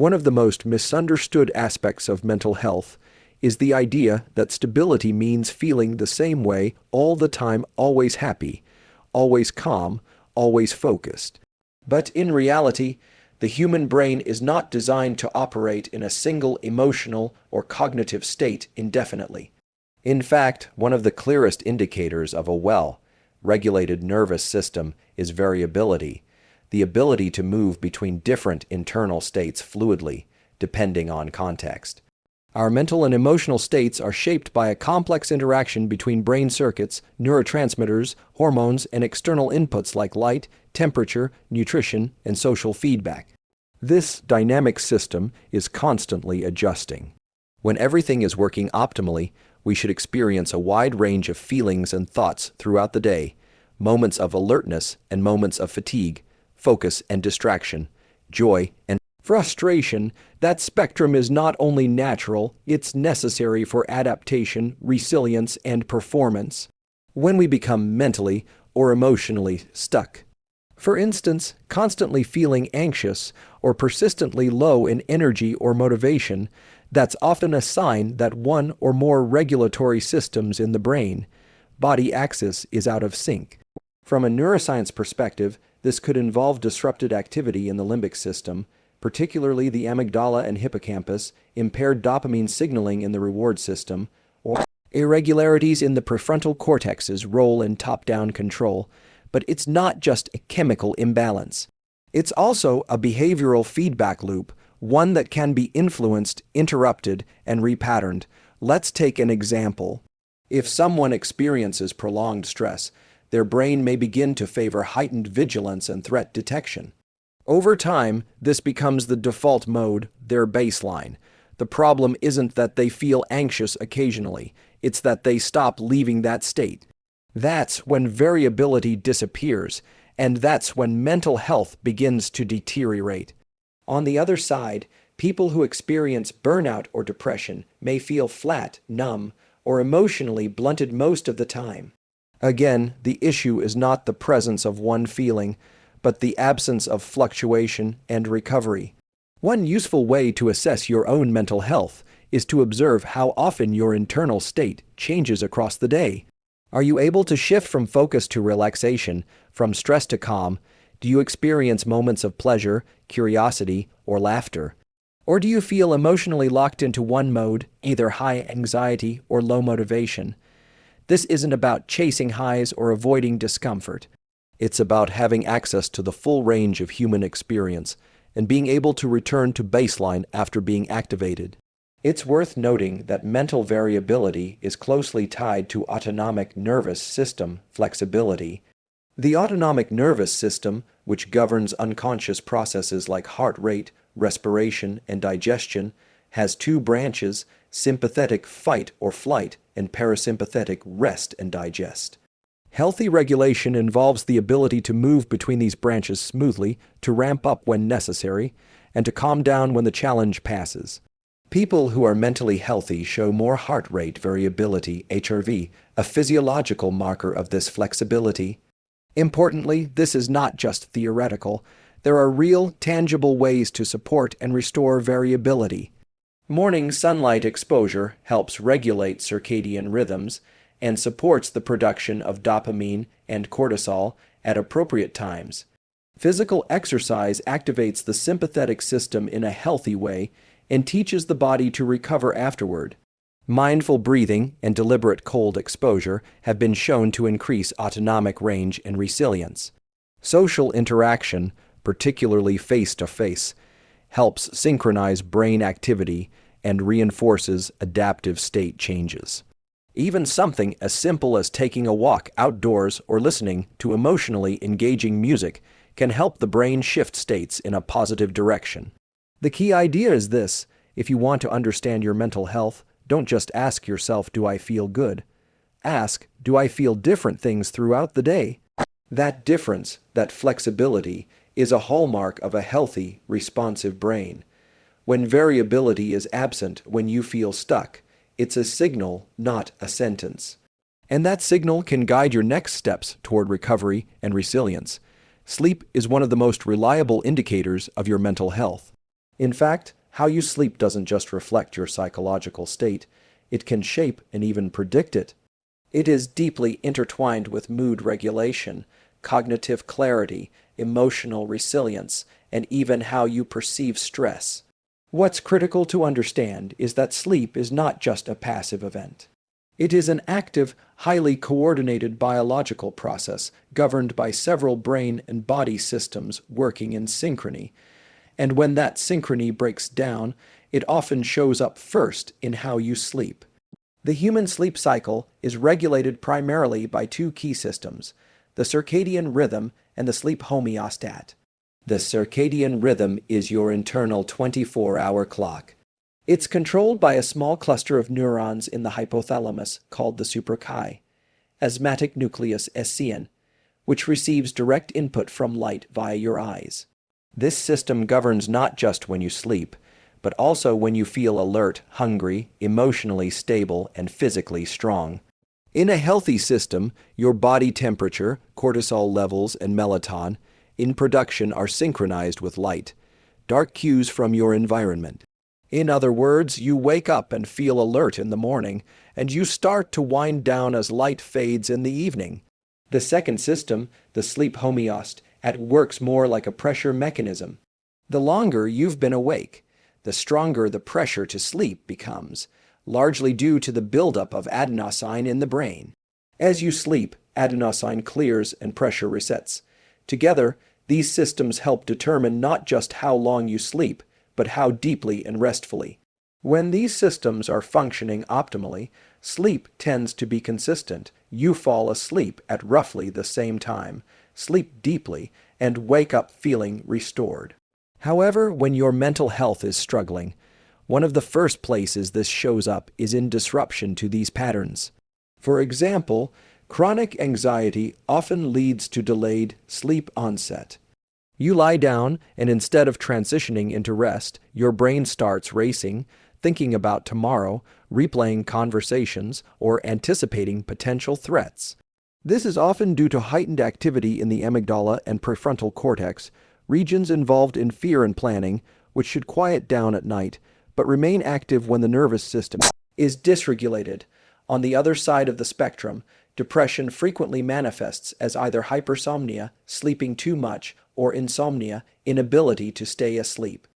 One of the most misunderstood aspects of mental health is the idea that stability means feeling the same way all the time, always happy, always calm, always focused. But in reality, the human brain is not designed to operate in a single emotional or cognitive state indefinitely. In fact, one of the clearest indicators of a well-regulated nervous system is variability, the ability to move between different internal states fluidly, depending on context. Our mental and emotional states are shaped by a complex interaction between brain circuits, neurotransmitters, hormones, and external inputs like light, temperature, nutrition, and social feedback. This dynamic system is constantly adjusting. When everything is working optimally, we should experience a wide range of feelings and thoughts throughout the day, moments of alertness and moments of fatigue, focus and distraction, joy and frustration. That spectrum is not only natural, it's necessary for adaptation, resilience, and performance. When we become mentally or emotionally stuck, for instance, constantly feeling anxious or persistently low in energy or motivation, that's often a sign that one or more regulatory systems in the brain-body axis is out of sync. From a neuroscience perspective, this could involve disrupted activity in the limbic system, particularly the amygdala and hippocampus, impaired dopamine signaling in the reward system, or irregularities in the prefrontal cortex's role in top-down control. But it's not just a chemical imbalance. It's also a behavioral feedback loop, one that can be influenced, interrupted, and repatterned. Let's take an example. If someone experiences prolonged stress, their brain may begin to favor heightened vigilance and threat detection. Over time, this becomes the default mode, their baseline. The problem isn't that they feel anxious occasionally, it's that they stop leaving that state. That's when variability disappears, and that's when mental health begins to deteriorate. On the other side, people who experience burnout or depression may feel flat, numb, or emotionally blunted most of the time. Again, the issue is not the presence of one feeling, but the absence of fluctuation and recovery. One useful way to assess your own mental health is to observe how often your internal state changes across the day. Are you able to shift from focus to relaxation, from stress to calm? Do you experience moments of pleasure, curiosity, or laughter? Or do you feel emotionally locked into one mode, either high anxiety or low motivation? This isn't about chasing highs or avoiding discomfort. It's about having access to the full range of human experience and being able to return to baseline after being activated. It's worth noting that mental variability is closely tied to autonomic nervous system flexibility. The autonomic nervous system, which governs unconscious processes like heart rate, respiration, and digestion, has two branches: sympathetic fight or flight and parasympathetic rest and digest. Healthy regulation involves the ability to move between these branches smoothly, to ramp up when necessary, and to calm down when the challenge passes. People who are mentally healthy show more heart rate variability, HRV, a physiological marker of this flexibility. Importantly, this is not just theoretical. There are real, tangible ways to support and restore variability. Morning sunlight exposure helps regulate circadian rhythms and supports the production of dopamine and cortisol at appropriate times. Physical exercise activates the sympathetic system in a healthy way and teaches the body to recover afterward. Mindful breathing and deliberate cold exposure have been shown to increase autonomic range and resilience. Social interaction, particularly face-to-face, helps synchronize brain activity and reinforces adaptive state changes. Even something as simple as taking a walk outdoors or listening to emotionally engaging music can help the brain shift states in a positive direction. The key idea is this: if you want to understand your mental health, don't just ask yourself, do I feel good? Ask, do I feel different things throughout the day? That difference, that flexibility, is a hallmark of a healthy, responsive brain. When variability is absent, when you feel stuck, it's a signal, not a sentence. And that signal can guide your next steps toward recovery and resilience. Sleep is one of the most reliable indicators of your mental health. In fact, how you sleep doesn't just reflect your psychological state, it can shape and even predict it. It is deeply intertwined with mood regulation, cognitive clarity, emotional resilience, and even how you perceive stress. What's critical to understand is that sleep is not just a passive event. It is an active, highly coordinated biological process governed by several brain and body systems working in synchrony. And when that synchrony breaks down, it often shows up first in how you sleep. The human sleep cycle is regulated primarily by two key systems, the circadian rhythm and the sleep homeostat. The circadian rhythm is your internal 24-hour clock. It's controlled by a small cluster of neurons in the hypothalamus called the suprachiasmatic nucleus SCN, which receives direct input from light via your eyes. This system governs not just when you sleep, but also when you feel alert, hungry, emotionally stable, and physically strong. In a healthy system, your body temperature, cortisol levels, and melatonin in production are synchronized with light, dark cues from your environment. In other words, you wake up and feel alert in the morning, and you start to wind down as light fades in the evening. The second system, the sleep homeostat, works more like a pressure mechanism. The longer you've been awake, the stronger the pressure to sleep becomes, largely due to the buildup of adenosine in the brain. As you sleep, adenosine clears and pressure resets. Together, these systems help determine not just how long you sleep, but how deeply and restfully. When these systems are functioning optimally, sleep tends to be consistent. You fall asleep at roughly the same time, sleep deeply, and wake up feeling restored. However, when your mental health is struggling, one of the first places this shows up is in disruption to these patterns. For example, chronic anxiety often leads to delayed sleep onset. You lie down, and instead of transitioning into rest, your brain starts racing, thinking about tomorrow, replaying conversations, or anticipating potential threats. This is often due to heightened activity in the amygdala and prefrontal cortex, regions involved in fear and planning, which should quiet down at night, but remain active when the nervous system is dysregulated. On the other side of the spectrum, depression frequently manifests as either hypersomnia, sleeping too much, or insomnia, inability to stay asleep.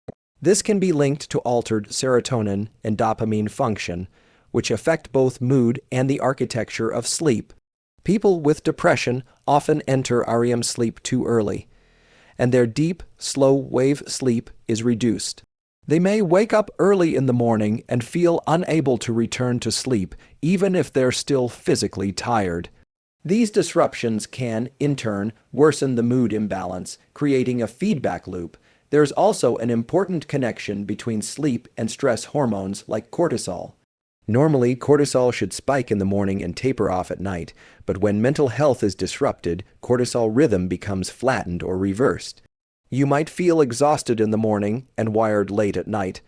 This can be linked to altered serotonin and dopamine function, which affect both mood and the architecture of sleep. People with depression often enter REM sleep too early, and their deep, slow-wave sleep is reduced. They may wake up early in the morning and feel unable to return to sleep, even if they're still physically tired. These disruptions can, in turn, worsen the mood imbalance, creating a feedback loop. There's also an important connection between sleep and stress hormones like cortisol. Normally, cortisol should spike in the morning and taper off at night, but when mental health is disrupted, cortisol rhythm becomes flattened or reversed. You might feel exhausted in the morning and wired late at night,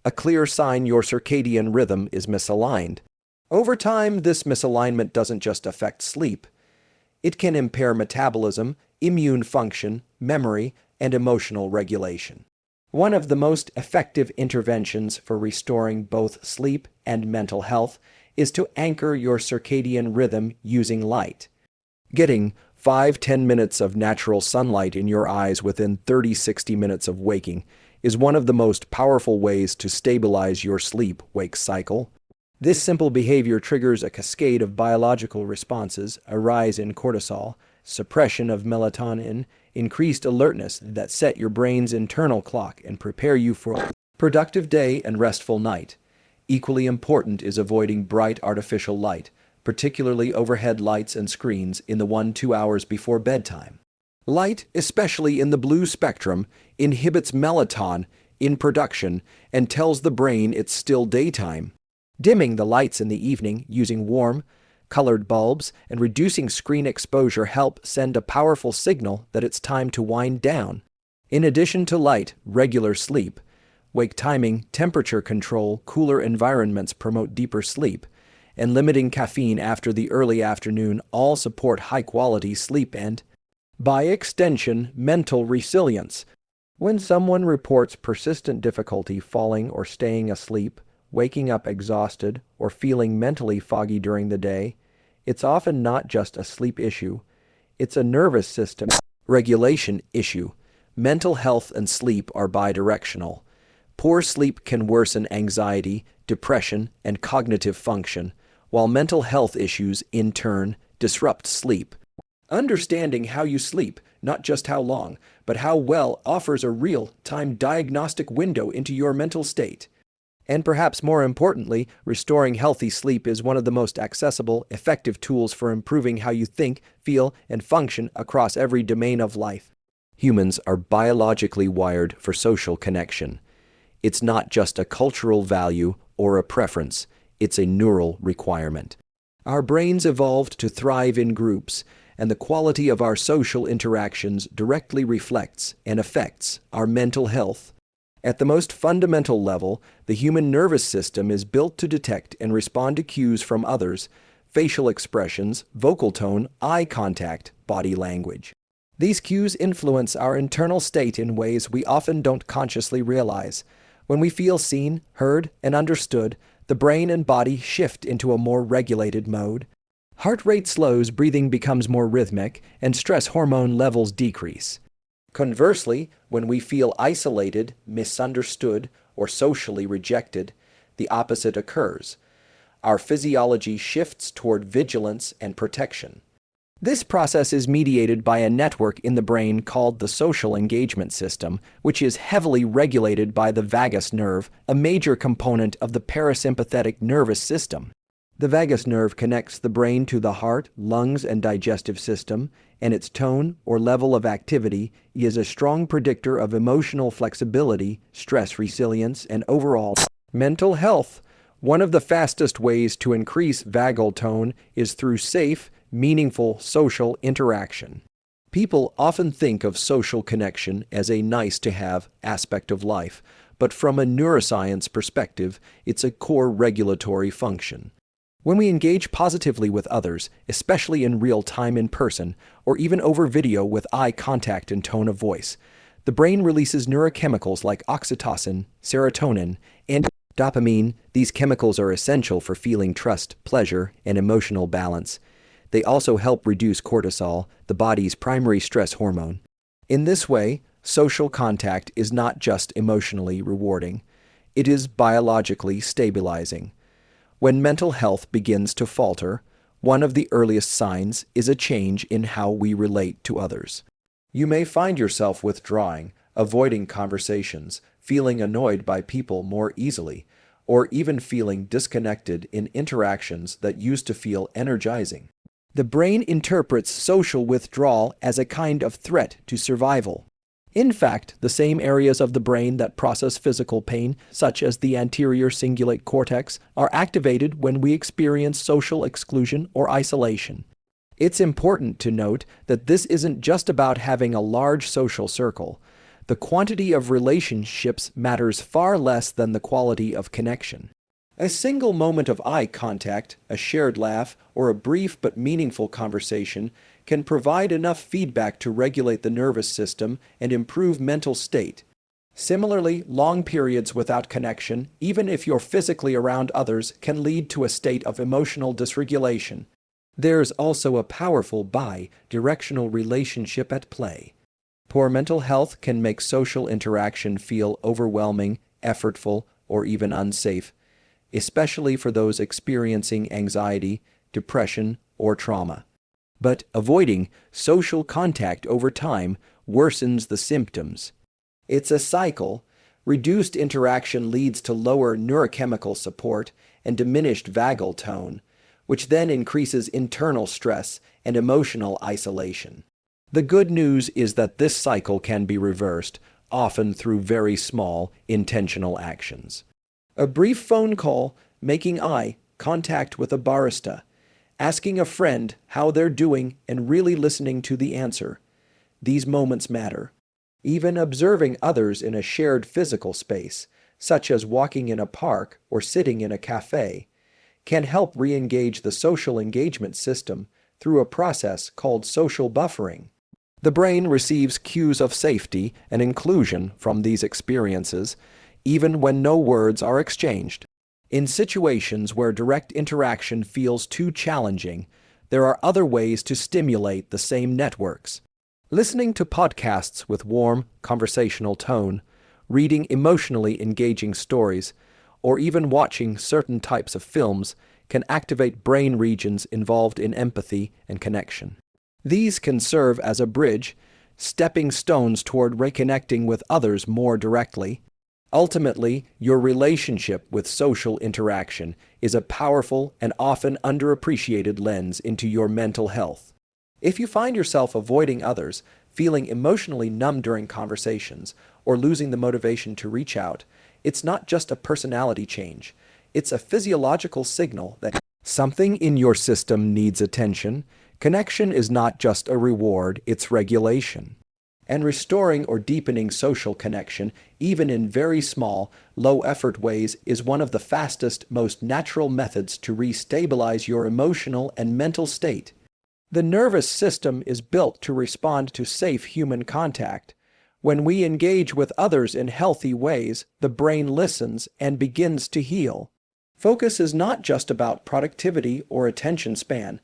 a clear sign your circadian rhythm is misaligned. Over time, this misalignment doesn't just affect sleep. It can impair metabolism, immune function, memory, and emotional regulation. One of the most effective interventions for restoring both sleep and mental health is to anchor your circadian rhythm using light. Getting 5-10 minutes of natural sunlight in your eyes within 30-60 minutes of waking is one of the most powerful ways to stabilize your sleep-wake cycle. This simple behavior triggers a cascade of biological responses, a rise in cortisol, suppression of melatonin, increased alertness that set your brain's internal clock and prepare you for a productive day and restful night. Equally important is avoiding bright artificial light, particularly overhead lights and screens in the 1-2 hours before bedtime. Light, especially in the blue spectrum, inhibits melatonin in production and tells the brain it's still daytime. Dimming the lights in the evening using warm, colored bulbs and reducing screen exposure help send a powerful signal that it's time to wind down. In addition to light, regular sleep, wake timing, temperature control, cooler environments promote deeper sleep, and limiting caffeine after the early afternoon all support high-quality sleep and, by extension, mental resilience. When someone reports persistent difficulty falling or staying asleep, waking up exhausted, or feeling mentally foggy during the day, it's often not just a sleep issue, it's a nervous system regulation issue. Mental health and sleep are bidirectional. Poor sleep can worsen anxiety, depression, and cognitive function, while mental health issues, in turn, disrupt sleep. Understanding how you sleep, not just how long, but how well, offers a real-time diagnostic window into your mental state. And perhaps more importantly, restoring healthy sleep is one of the most accessible, effective tools for improving how you think, feel, and function across every domain of life. Humans are biologically wired for social connection. It's not just a cultural value or a preference, it's a neural requirement. Our brains evolved to thrive in groups, and the quality of our social interactions directly reflects and affects our mental health. At the most fundamental level, the human nervous system is built to detect and respond to cues from others, facial expressions, vocal tone, eye contact, body language. These cues influence our internal state in ways we often don't consciously realize. When we feel seen, heard, and understood, the brain and body shift into a more regulated mode. Heart rate slows, breathing becomes more rhythmic, and stress hormone levels decrease. Conversely, when we feel isolated, misunderstood, or socially rejected, the opposite occurs. Our physiology shifts toward vigilance and protection. This process is mediated by a network in the brain called the social engagement system, which is heavily regulated by the vagus nerve, a major component of the parasympathetic nervous system. The vagus nerve connects the brain to the heart, lungs, and digestive system, and its tone or level of activity is a strong predictor of emotional flexibility, stress resilience, and overall mental health. One of the fastest ways to increase vagal tone is through safe, meaningful social interaction. People often think of social connection as a nice-to-have aspect of life, but from a neuroscience perspective, it's a core regulatory function. When we engage positively with others, especially in real time in person, or even over video with eye contact and tone of voice, the brain releases neurochemicals like oxytocin, serotonin, and dopamine. These chemicals are essential for feeling trust, pleasure, and emotional balance. They also help reduce cortisol, the body's primary stress hormone. In this way, social contact is not just emotionally rewarding, it is biologically stabilizing. When mental health begins to falter, one of the earliest signs is a change in how we relate to others. You may find yourself withdrawing, avoiding conversations, feeling annoyed by people more easily, or even feeling disconnected in interactions that used to feel energizing. The brain interprets social withdrawal as a kind of threat to survival. In fact, the same areas of the brain that process physical pain, such as the anterior cingulate cortex, are activated when we experience social exclusion or isolation. It's important to note that this isn't just about having a large social circle. The quantity of relationships matters far less than the quality of connection. A single moment of eye contact, a shared laugh, or a brief but meaningful conversation can provide enough feedback to regulate the nervous system and improve mental state. Similarly, long periods without connection, even if you're physically around others, can lead to a state of emotional dysregulation. There's also a powerful bi-directional relationship at play. Poor mental health can make social interaction feel overwhelming, effortful, or even unsafe, especially for those experiencing anxiety, depression, or trauma. But avoiding social contact over time worsens the symptoms. It's a cycle. Reduced interaction leads to lower neurochemical support and diminished vagal tone, which then increases internal stress and emotional isolation. The good news is that this cycle can be reversed, often through very small, intentional actions. A brief phone call, making eye contact with a barista, asking a friend how they're doing and really listening to the answer. These moments matter. Even observing others in a shared physical space, such as walking in a park or sitting in a cafe, can help re-engage the social engagement system through a process called social buffering. The brain receives cues of safety and inclusion from these experiences, even when no words are exchanged. In situations where direct interaction feels too challenging, there are other ways to stimulate the same networks. Listening to podcasts with warm, conversational tone, reading emotionally engaging stories, or even watching certain types of films can activate brain regions involved in empathy and connection. These can serve as a bridge, stepping stones toward reconnecting with others more directly. Ultimately, your relationship with social interaction is a powerful and often underappreciated lens into your mental health. If you find yourself avoiding others, feeling emotionally numb during conversations, or losing the motivation to reach out, it's not just a personality change. It's a physiological signal that something in your system needs attention. Connection is not just a reward, it's regulation. And restoring or deepening social connection, even in very small, low-effort ways, is one of the fastest, most natural methods to restabilize your emotional and mental state. The nervous system is built to respond to safe human contact. When we engage with others in healthy ways, the brain listens and begins to heal. Focus is not just about productivity or attention span.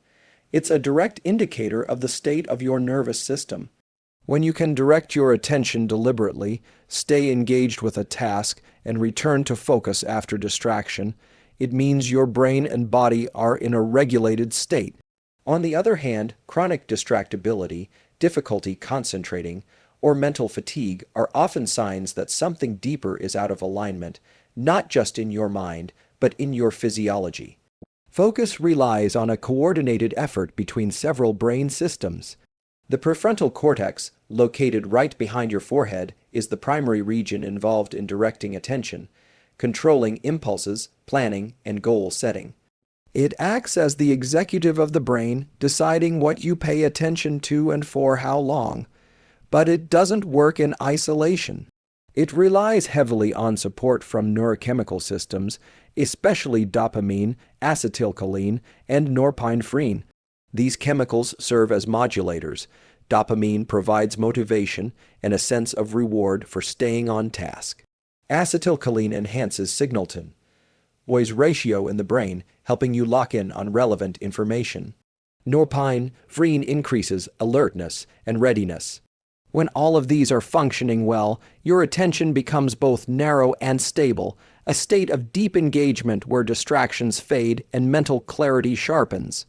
It's a direct indicator of the state of your nervous system. When you can direct your attention deliberately, stay engaged with a task, and return to focus after distraction, it means your brain and body are in a regulated state. On the other hand, chronic distractibility, difficulty concentrating, or mental fatigue are often signs that something deeper is out of alignment, not just in your mind, but in your physiology. Focus relies on a coordinated effort between several brain systems. The prefrontal cortex, located right behind your forehead, is the primary region involved in directing attention, controlling impulses, planning, and goal setting. It acts as the executive of the brain, deciding what you pay attention to and for how long. But it doesn't work in isolation. It relies heavily on support from neurochemical systems, especially dopamine, acetylcholine, and norepinephrine. These chemicals serve as modulators. Dopamine provides motivation and a sense of reward for staying on task. Acetylcholine enhances signal-to-noise ratio in the brain, helping you lock in on relevant information. Norepinephrine increases alertness and readiness. When all of these are functioning well, your attention becomes both narrow and stable, a state of deep engagement where distractions fade and mental clarity sharpens.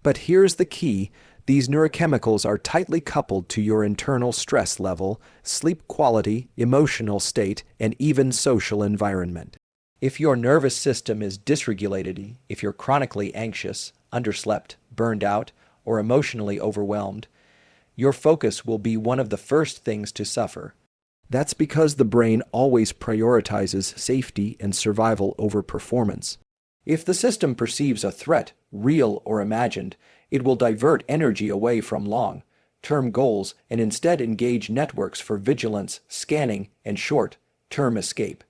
But here's the key. These neurochemicals are tightly coupled to your internal stress level, sleep quality, emotional state, and even social environment. If your nervous system is dysregulated, if you're chronically anxious, underslept, burned out, or emotionally overwhelmed, your focus will be one of the first things to suffer. That's because the brain always prioritizes safety and survival over performance. If the system perceives a threat, real or imagined, it will divert energy away from long-term goals and instead engage networks for vigilance, scanning, and short-term escape.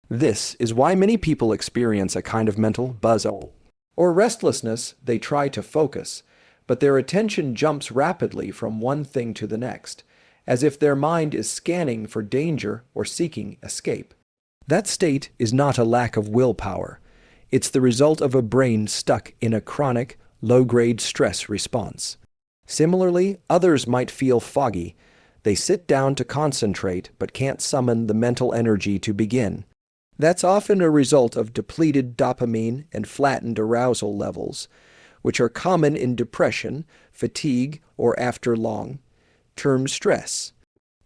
This is why many people experience a kind of mental buzz or restlessness. They try to focus, but their attention jumps rapidly from one thing to the next, as if their mind is scanning for danger or seeking escape. That state is not a lack of willpower. It's the result of a brain stuck in a chronic, low-grade stress response. Similarly, others might feel foggy. They sit down to concentrate but can't summon the mental energy to begin. That's often a result of depleted dopamine and flattened arousal levels, which are common in depression, fatigue, or after long-term stress.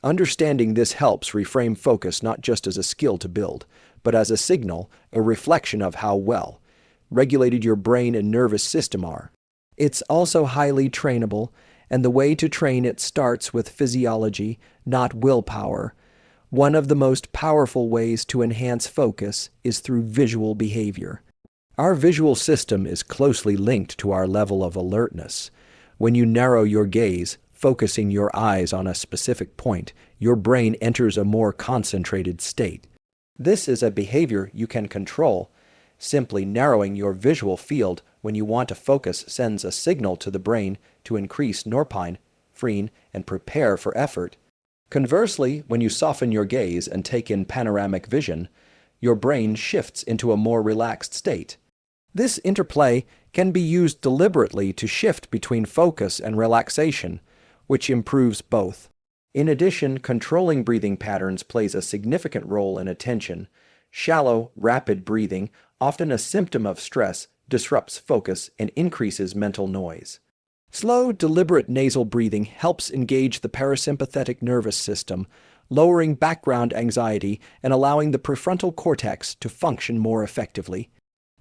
Understanding this helps reframe focus not just as a skill to build, but as a signal, a reflection of how well regulated your brain and nervous system are. It's also highly trainable, and the way to train it starts with physiology, not willpower. One of the most powerful ways to enhance focus is through visual behavior. Our visual system is closely linked to our level of alertness. When you narrow your gaze, focusing your eyes on a specific point, your brain enters a more concentrated state. This is a behavior you can control. Simply narrowing your visual field when you want to focus sends a signal to the brain to increase norepinephrine freeing, and prepare for effort. Conversely, when you soften your gaze and take in panoramic vision, your brain shifts into a more relaxed state. This interplay can be used deliberately to shift between focus and relaxation, which improves both. In addition, controlling breathing patterns plays a significant role in attention. Shallow, rapid breathing, often a symptom of stress, disrupts focus and increases mental noise. Slow, deliberate nasal breathing helps engage the parasympathetic nervous system, lowering background anxiety and allowing the prefrontal cortex to function more effectively.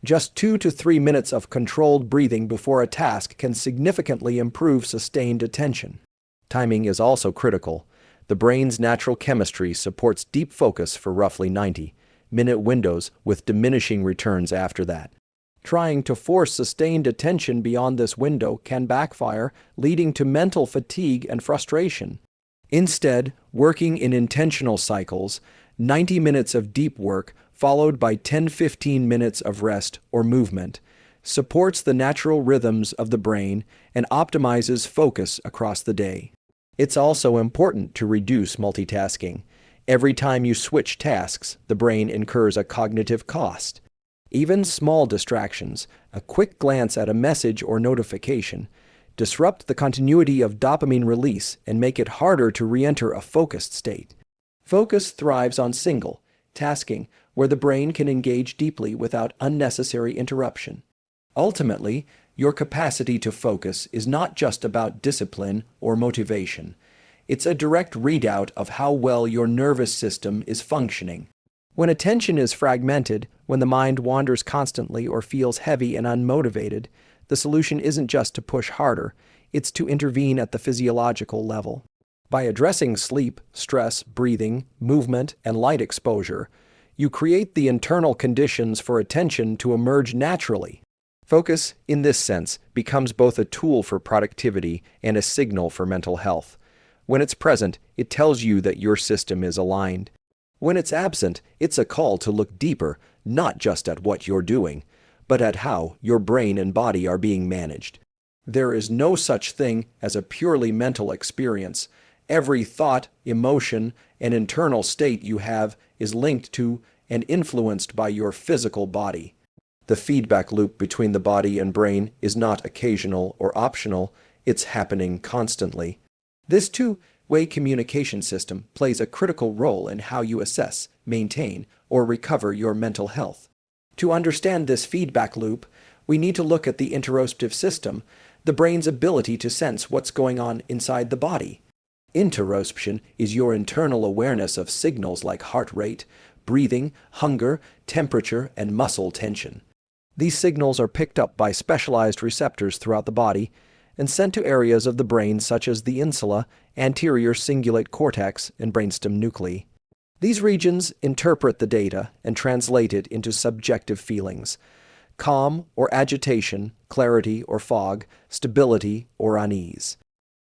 Just 2 to 3 minutes of controlled breathing before a task can significantly improve sustained attention. Timing is also critical. The brain's natural chemistry supports deep focus for roughly 90-minute windows with diminishing returns after that. Trying to force sustained attention beyond this window can backfire, leading to mental fatigue and frustration. Instead, working in intentional cycles, 90 minutes of deep work followed by 10-15 minutes of rest or movement, supports the natural rhythms of the brain and optimizes focus across the day. It's also important to reduce multitasking. Every time you switch tasks, the brain incurs a cognitive cost. Even small distractions, a quick glance at a message or notification, disrupt the continuity of dopamine release and make it harder to re-enter a focused state. Focus thrives on single tasking, where the brain can engage deeply without unnecessary interruption. Ultimately, your capacity to focus is not just about discipline or motivation. It's a direct readout of how well your nervous system is functioning. When attention is fragmented, when the mind wanders constantly or feels heavy and unmotivated, the solution isn't just to push harder, it's to intervene at the physiological level. By addressing sleep, stress, breathing, movement, and light exposure, you create the internal conditions for attention to emerge naturally. Focus, in this sense, becomes both a tool for productivity and a signal for mental health. When it's present, it tells you that your system is aligned. When it's absent, it's a call to look deeper, not just at what you're doing, but at how your brain and body are being managed. There is no such thing as a purely mental experience. Every thought, emotion, and internal state you have is linked to and influenced by your physical body. The feedback loop between the body and brain is not occasional or optional, it's happening constantly. This two-way communication system plays a critical role in how you assess, maintain, or recover your mental health. To understand this feedback loop, we need to look at the interoceptive system, the brain's ability to sense what's going on inside the body. Interoception is your internal awareness of signals like heart rate, breathing, hunger, temperature, and muscle tension. These signals are picked up by specialized receptors throughout the body and sent to areas of the brain such as the insula, anterior cingulate cortex, and brainstem nuclei. These regions interpret the data and translate it into subjective feelings: calm or agitation, clarity or fog, stability or unease.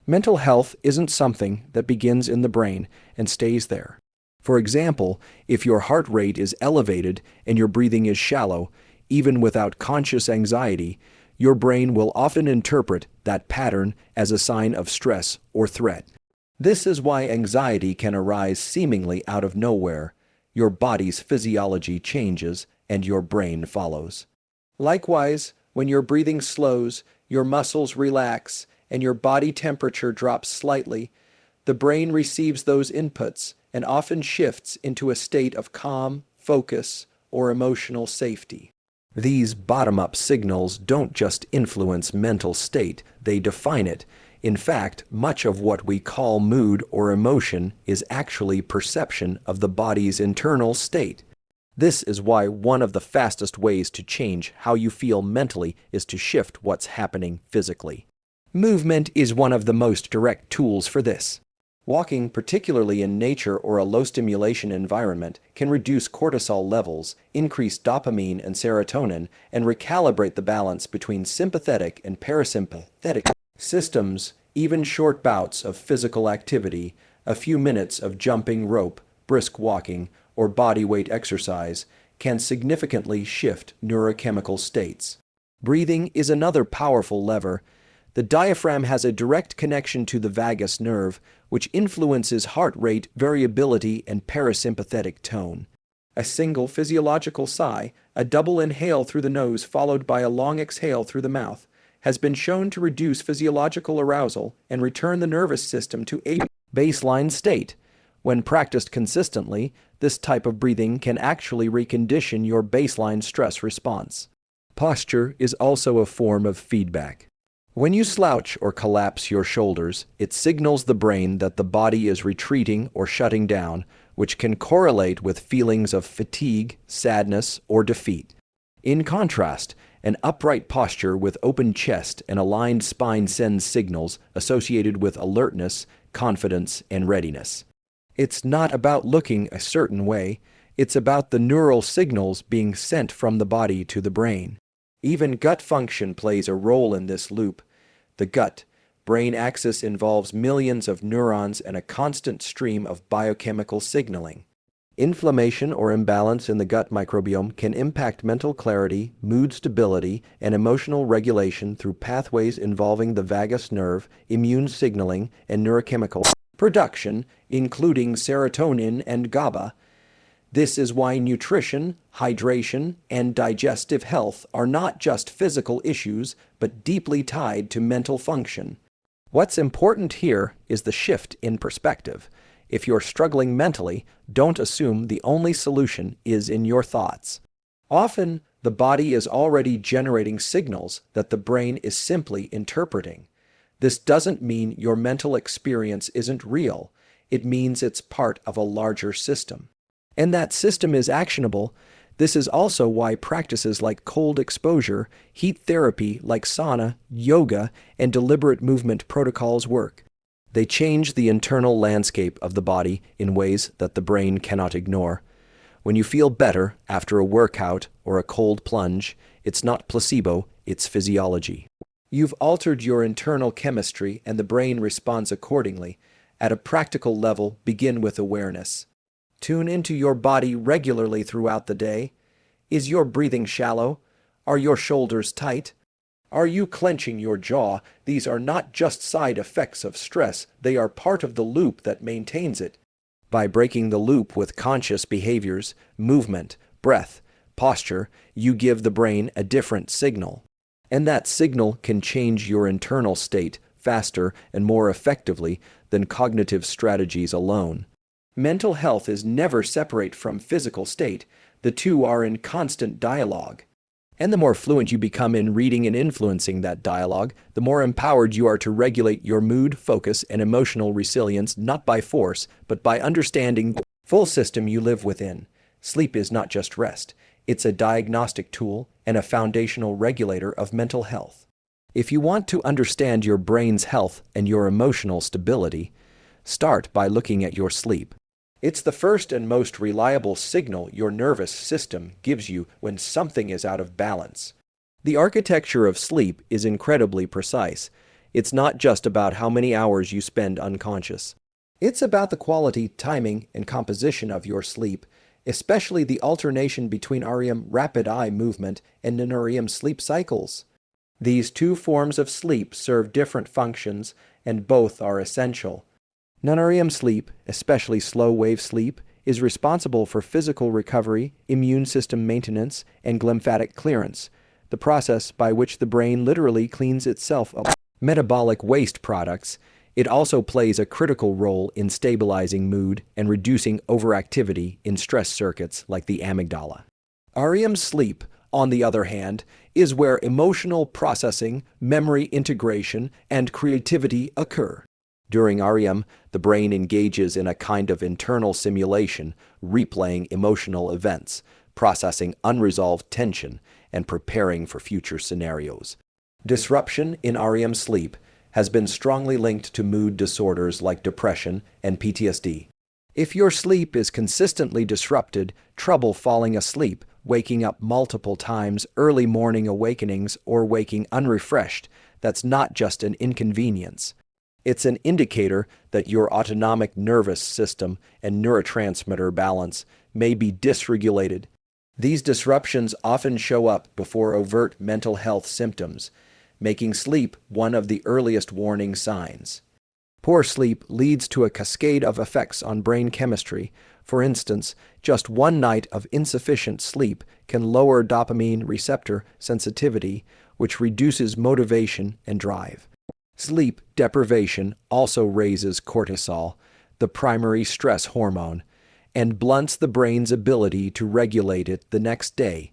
Mental health isn't something that begins in the brain and stays there. For example, if your heart rate is elevated and your breathing is shallow, even without conscious anxiety, your brain will often interpret that pattern as a sign of stress or threat. This is why anxiety can arise seemingly out of nowhere. Your body's physiology changes and your brain follows. Likewise, when your breathing slows, your muscles relax, and your body temperature drops slightly, the brain receives those inputs and often shifts into a state of calm, focus, or emotional safety. These bottom-up signals don't just influence mental state, they define it. In fact, much of what we call mood or emotion is actually perception of the body's internal state. This is why one of the fastest ways to change how you feel mentally is to shift what's happening physically. Movement is one of the most direct tools for this. Walking, particularly in nature or a low-stimulation environment, can reduce cortisol levels, increase dopamine and serotonin, and recalibrate the balance between sympathetic and parasympathetic systems. Even short bouts of physical activity, a few minutes of jumping rope, brisk walking, or body weight exercise, can significantly shift neurochemical states. Breathing is another powerful lever. The diaphragm has a direct connection to the vagus nerve, which influences heart rate variability and parasympathetic tone. A single physiological sigh, a double inhale through the nose followed by a long exhale through the mouth, has been shown to reduce physiological arousal and return the nervous system to a baseline state. When practiced consistently, this type of breathing can actually recondition your baseline stress response. Posture is also a form of feedback. When you slouch or collapse your shoulders, it signals the brain that the body is retreating or shutting down, which can correlate with feelings of fatigue, sadness, or defeat. In contrast, an upright posture with open chest and aligned spine sends signals associated with alertness, confidence, and readiness. It's not about looking a certain way, it's about the neural signals being sent from the body to the brain. Even gut function plays a role in this loop. The gut-brain axis involves millions of neurons and a constant stream of biochemical signaling. Inflammation or imbalance in the gut microbiome can impact mental clarity, mood stability, and emotional regulation through pathways involving the vagus nerve, immune signaling, and neurochemical production, including serotonin and GABA. This is why nutrition, hydration, and digestive health are not just physical issues, but deeply tied to mental function. What's important here is the shift in perspective. If you're struggling mentally, don't assume the only solution is in your thoughts. Often, the body is already generating signals that the brain is simply interpreting. This doesn't mean your mental experience isn't real. It means it's part of a larger system. And that system is actionable. This is also why practices like cold exposure, heat therapy like sauna, yoga, and deliberate movement protocols work. They change the internal landscape of the body in ways that the brain cannot ignore. When you feel better after a workout or a cold plunge, it's not placebo, it's physiology. You've altered your internal chemistry and the brain responds accordingly. At a practical level, begin with awareness. Tune into your body regularly throughout the day. Is your breathing shallow? Are your shoulders tight? Are you clenching your jaw? These are not just side effects of stress, they are part of the loop that maintains it. By breaking the loop with conscious behaviors, movement, breath, posture, you give the brain a different signal. And that signal can change your internal state faster and more effectively than cognitive strategies alone. Mental health is never separate from physical state. The two are in constant dialogue. And the more fluent you become in reading and influencing that dialogue, the more empowered you are to regulate your mood, focus, and emotional resilience not by force, but by understanding the full system you live within. Sleep is not just rest. It's a diagnostic tool and a foundational regulator of mental health. If you want to understand your brain's health and your emotional stability, start by looking at your sleep. It's the first and most reliable signal your nervous system gives you when something is out of balance. The architecture of sleep is incredibly precise. It's not just about how many hours you spend unconscious. It's about the quality, timing, and composition of your sleep, especially the alternation between REM rapid eye movement and non-REM sleep cycles. These two forms of sleep serve different functions, and both are essential. Non-REM sleep, especially slow-wave sleep, is responsible for physical recovery, immune system maintenance, and glymphatic clearance, the process by which the brain literally cleans itself of metabolic waste products. It also plays a critical role in stabilizing mood and reducing overactivity in stress circuits like the amygdala. REM sleep, on the other hand, is where emotional processing, memory integration, and creativity occur. During REM, the brain engages in a kind of internal simulation, replaying emotional events, processing unresolved tension, and preparing for future scenarios. Disruption in REM sleep has been strongly linked to mood disorders like depression and PTSD. If your sleep is consistently disrupted, trouble falling asleep, waking up multiple times, early morning awakenings, or waking unrefreshed, that's not just an inconvenience. It's an indicator that your autonomic nervous system and neurotransmitter balance may be dysregulated. These disruptions often show up before overt mental health symptoms. making sleep one of the earliest warning signs. Poor sleep leads to a cascade of effects on brain chemistry. For instance, just one night of insufficient sleep can lower dopamine receptor sensitivity, which reduces motivation and drive. Sleep deprivation also raises cortisol, the primary stress hormone, and blunts the brain's ability to regulate it the next day.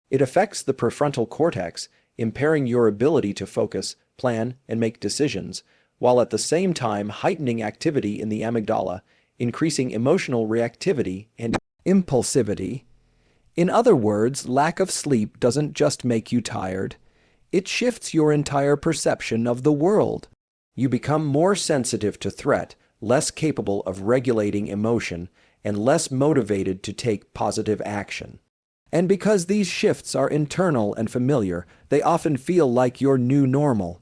It affects the prefrontal cortex, impairing your ability to focus, plan, and make decisions, while at the same time heightening activity in the amygdala, increasing emotional reactivity and impulsivity. In other words, lack of sleep doesn't just make you tired, it shifts your entire perception of the world. You become more sensitive to threat, less capable of regulating emotion, and less motivated to take positive action. And because these shifts are internal and familiar, they often feel like your new normal.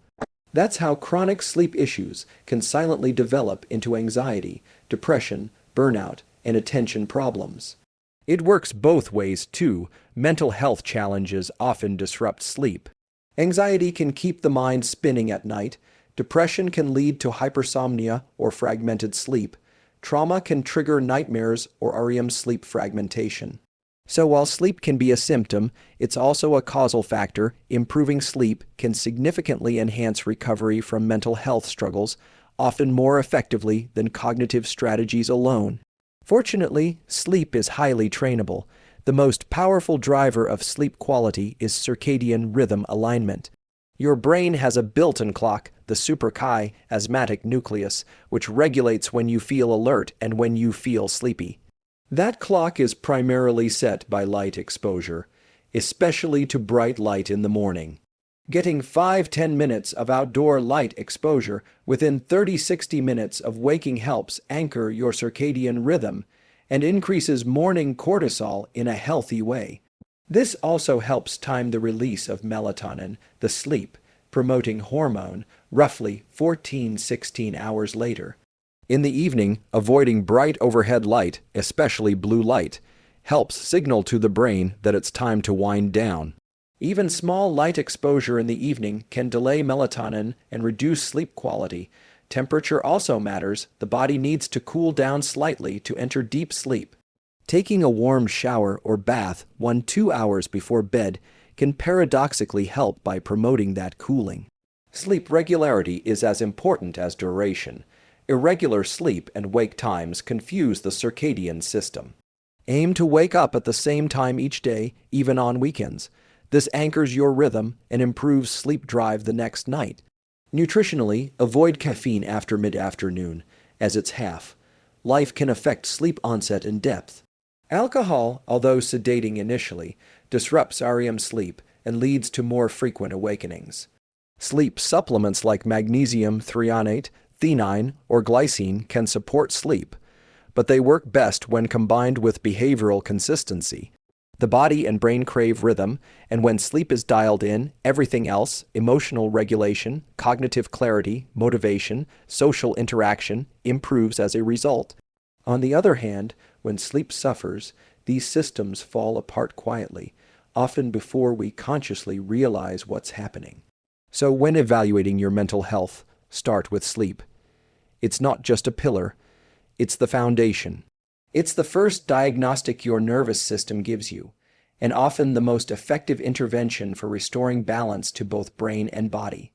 That's how chronic sleep issues can silently develop into anxiety, depression, burnout, and attention problems. It works both ways too. Mental health challenges often disrupt sleep. Anxiety can keep the mind spinning at night. Depression can lead to hypersomnia or fragmented sleep. Trauma can trigger nightmares or REM sleep fragmentation. So while sleep can be a symptom, it's also a causal factor. Improving sleep can significantly enhance recovery from mental health struggles, often more effectively than cognitive strategies alone. Fortunately, sleep is highly trainable. The most powerful driver of sleep quality is circadian rhythm alignment. Your brain has a built-in clock, the suprachiasmatic nucleus, which regulates when you feel alert and when you feel sleepy. That clock is primarily set by light exposure, especially to bright light in the morning. Getting 5–10 minutes of outdoor light exposure within 30–60 minutes of waking helps anchor your circadian rhythm and increases morning cortisol in a healthy way. This also helps time the release of melatonin, the sleep-promoting hormone, roughly 14–16 hours later. In the evening, avoiding bright overhead light, especially blue light, helps signal to the brain that it's time to wind down. Even small light exposure in the evening can delay melatonin and reduce sleep quality. Temperature also matters. The body needs to cool down slightly to enter deep sleep. Taking a warm shower or bath 1–2 hours before bed can paradoxically help by promoting that cooling. Sleep regularity is as important as duration. Irregular sleep and wake times confuse the circadian system. Aim to wake up at the same time each day, even on weekends. This anchors your rhythm and improves sleep drive the next night. Nutritionally, avoid caffeine after mid-afternoon, as it's half. Life can affect sleep onset and depth. Alcohol, although sedating initially, disrupts REM sleep and leads to more frequent awakenings. Sleep supplements like magnesium threonate, theanine, or glycine can support sleep, but they work best when combined with behavioral consistency. The body and brain crave rhythm, and when sleep is dialed in, everything else, emotional regulation, cognitive clarity, motivation, social interaction, improves as a result. On the other hand, when sleep suffers, these systems fall apart quietly, often before we consciously realize what's happening. So when evaluating your mental health, start with sleep. It's not just a pillar, it's the foundation. It's the first diagnostic your nervous system gives you, and often the most effective intervention for restoring balance to both brain and body.